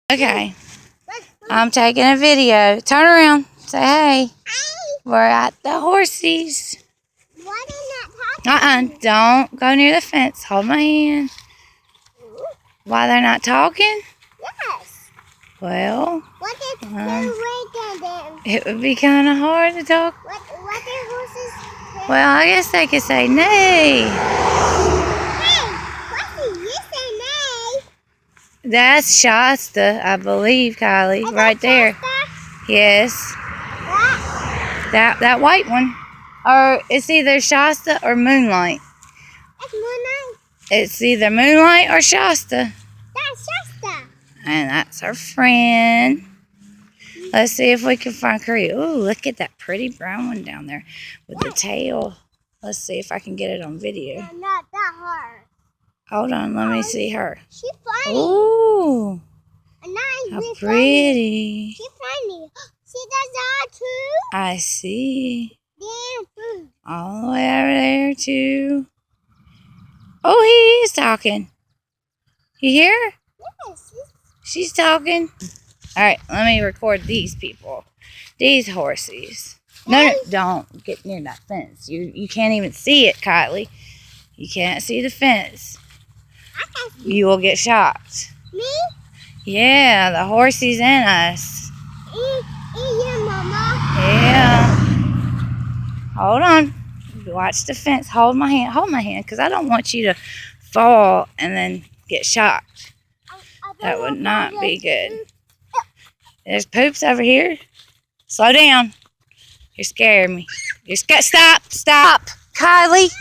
Okay, I'm taking a video. Turn around. Say hey. We're at the horsies. Don't go near the fence. Hold my hand. Why they're not talking? Yes. Well, What if they wait them? it would be kind of hard to talk. What if horses? Well, I guess they could say nay. Hey, what did you say nay? That's Shasta, I believe, Kylie, right there. Shasta? Yes, What? that white one. Or it's either Shasta or Moonlight. That's Moonlight. It's either Moonlight or Shasta. That's Shasta. And that's our friend. Let's see if we can find Curry. Ooh, look at that pretty brown one down there with the tail. Let's see if I can get it on video. No, not that hard. Hold on, let me see her. She's funny. Ooh, Nice. how pretty. She's funny. She does that too. I see. Damn. All the way over there too. Oh, he is talking. You hear? Yes. She's talking. All right, let me record these people. These horsies. No, don't get near that fence. You can't even see it, Kylie. You can't see the fence. You will get shocked. Me? Yeah, the horsies and us. Yeah, Mama. Yeah. Hold on. Watch the fence. Hold my hand. Hold my hand, because I don't want you to fall and then get shocked. That would not be good. There's poops over here. Slow down. You're scaring me. Stop. Kylie.